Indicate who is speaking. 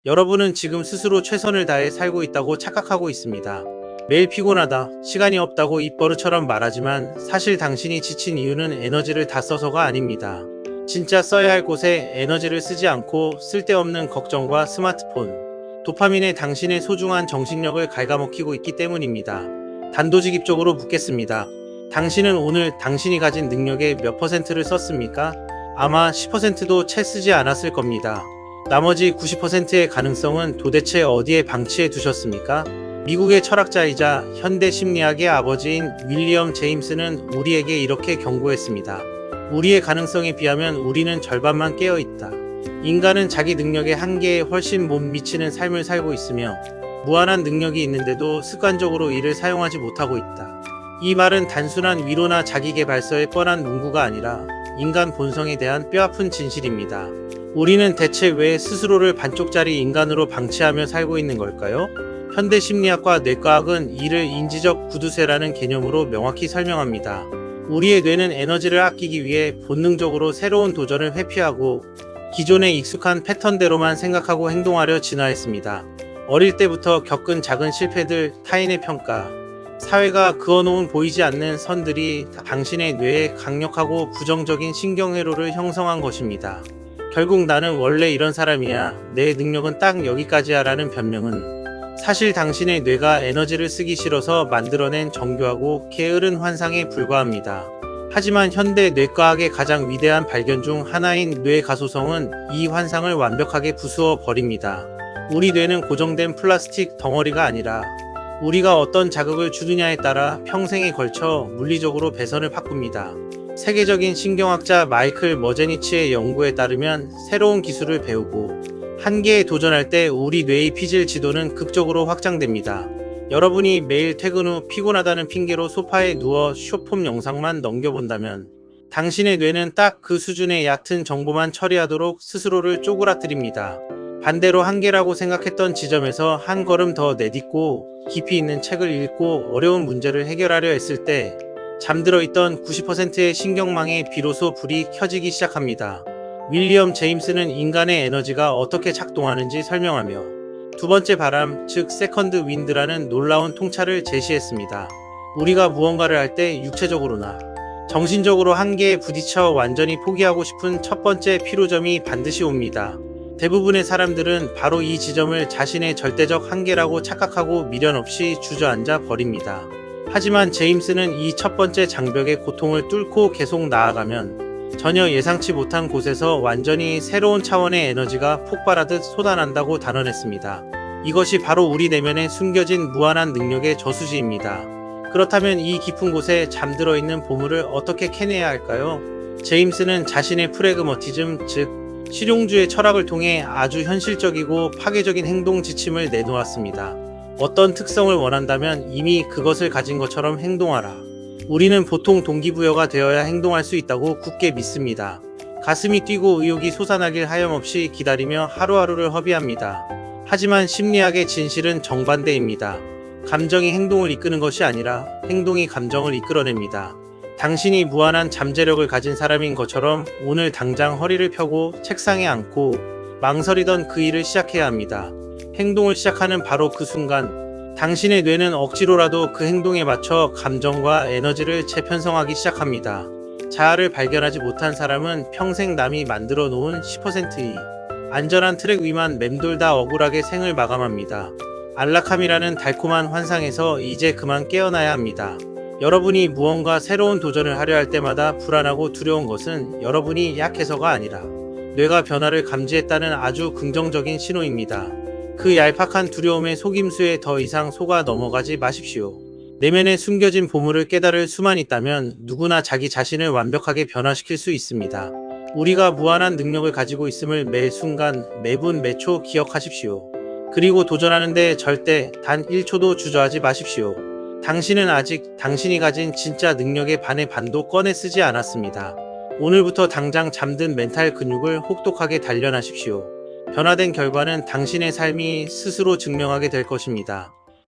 Speaker 1: 여러분은 지금 스스로 최선을 다해 살고 있다고 착각하고 있습니다. 매일 피곤하다, 시간이 없다고 입버릇처럼 말하지만 사실 당신이 지친 이유는 에너지를 다 써서가 아닙니다. 진짜 써야 할 곳에 에너지를 쓰지 않고 쓸데없는 걱정과 스마트폰, 도파민에 당신의 소중한 정신력을 갉아먹히고 있기 때문입니다. 단도직입적으로 묻겠습니다. 당신은 오늘 당신이 가진 능력의 몇 퍼센트를 썼습니까? 아마 10%도 채 쓰지 않았을 겁니다. 나머지 90%의 가능성은 도대체 어디에 방치해 두셨습니까? 미국의 철학자이자 현대 심리학의 아버지인 윌리엄 제임스는 우리에게 이렇게 경고했습니다. 우리의 가능성에 비하면 우리는 절반만 깨어 있다. 인간은 자기 능력의 한계에 훨씬 못 미치는 삶을 살고 있으며 무한한 능력이 있는데도 습관적으로 이를 사용하지 못하고 있다. 이 말은 단순한 위로나 자기계발서의 뻔한 문구가 아니라 인간 본성에 대한 뼈아픈 진실입니다. 우리는 대체 왜 스스로를 반쪽짜리 인간으로 방치하며 살고 있는 걸까요? 현대 심리학과 뇌과학은 이를 인지적 구두쇠라는 개념으로 명확히 설명합니다. 우리의 뇌는 에너지를 아끼기 위해 본능적으로 새로운 도전을 회피하고 기존의 익숙한 패턴대로만 생각하고 행동하려 진화했습니다. 어릴 때부터 겪은 작은 실패들, 타인의 평가, 사회가 그어놓은 보이지 않는 선들이 당신의 뇌에 강력하고 부정적인 신경회로를 형성한 것입니다. 결국 나는 원래 이런 사람이야, 내 능력은 딱 여기까지야 라는 변명은 사실 당신의 뇌가 에너지를 쓰기 싫어서 만들어낸 정교하고 게으른 환상에 불과합니다. 하지만 현대 뇌과학의 가장 위대한 발견 중 하나인 뇌 가소성은 이 환상을 완벽하게 부수어 버립니다. 우리 뇌는 고정된 플라스틱 덩어리가 아니라 우리가 어떤 자극을 주느냐에 따라 평생에 걸쳐 물리적으로 배선을 바꿉니다. 세계적인 신경학자 마이클 머제니치의 연구에 따르면 새로운 기술을 배우고 한계에 도전할 때 우리 뇌의 피질 지도는 극적으로 확장됩니다. 여러분이 매일 퇴근 후 피곤하다는 핑계로 소파에 누워 숏폼 영상만 넘겨본다면 당신의 뇌는 딱 그 수준의 얕은 정보만 처리하도록 스스로를 쪼그라뜨립니다. 반대로 한계라고 생각했던 지점에서 한 걸음 더 내딛고 깊이 있는 책을 읽고 어려운 문제를 해결하려 했을 때 잠들어 있던 90%의 신경망에 비로소 불이 켜지기 시작합니다. 윌리엄 제임스는 인간의 에너지가 어떻게 작동하는지 설명하며 두 번째 바람, 즉 세컨드 윈드라는 놀라운 통찰을 제시했습니다. 우리가 무언가를 할 때 육체적으로나 정신적으로 한계에 부딪혀 완전히 포기하고 싶은 첫 번째 피로점이 반드시 옵니다. 대부분의 사람들은 바로 이 지점을 자신의 절대적 한계라고 착각하고 미련 없이 주저앉아 버립니다. 하지만 제임스는 이 첫 번째 장벽의 고통을 뚫고 계속 나아가면 전혀 예상치 못한 곳에서 완전히 새로운 차원의 에너지가 폭발하듯 쏟아난다고 단언했습니다. 이것이 바로 우리 내면에 숨겨진 무한한 능력의 저수지입니다. 그렇다면 이 깊은 곳에 잠들어 있는 보물을 어떻게 캐내야 할까요? 제임스는 자신의 프래그머티즘, 즉 실용주의 철학을 통해 아주 현실적이고 파괴적인 행동 지침을 내놓았습니다. 어떤 특성을 원한다면 이미 그것을 가진 것처럼 행동하라. 우리는 보통 동기부여가 되어야 행동할 수 있다고 굳게 믿습니다. 가슴이 뛰고 의욕이 솟아나길 하염없이 기다리며 하루하루를 허비합니다. 하지만 심리학의 진실은 정반대입니다. 감정이 행동을 이끄는 것이 아니라 행동이 감정을 이끌어냅니다. 당신이 무한한 잠재력을 가진 사람인 것처럼 오늘 당장 허리를 펴고 책상에 앉고 망설이던 그 일을 시작해야 합니다. 행동을 시작하는 바로 그 순간 당신의 뇌는 억지로라도 그 행동에 맞춰 감정과 에너지를 재편성하기 시작합니다. 자아를 발견하지 못한 사람은 평생 남이 만들어 놓은 10%의 안전한 트랙 위만 맴돌다 억울하게 생을 마감합니다. 안락함이라는 달콤한 환상에서 이제 그만 깨어나야 합니다. 여러분이 무언가 새로운 도전을 하려 할 때마다 불안하고 두려운 것은 여러분이 약해서가 아니라 뇌가 변화를 감지했다는 아주 긍정적인 신호입니다. 그 얄팍한 두려움의 속임수에 더 이상 속아 넘어가지 마십시오. 내면에 숨겨진 보물을 깨달을 수만 있다면 누구나 자기 자신을 완벽하게 변화시킬 수 있습니다. 우리가 무한한 능력을 가지고 있음을 매 순간, 매분, 매초 기억하십시오. 그리고 도전하는데 절대 단 1초도 주저하지 마십시오. 당신은 아직 당신이 가진 진짜 능력의 반의 반도 꺼내 쓰지 않았습니다. 오늘부터 당장 잠든 멘탈 근육을 혹독하게 단련하십시오. 변화된 결과는 당신의 삶이 스스로 증명하게 될 것입니다.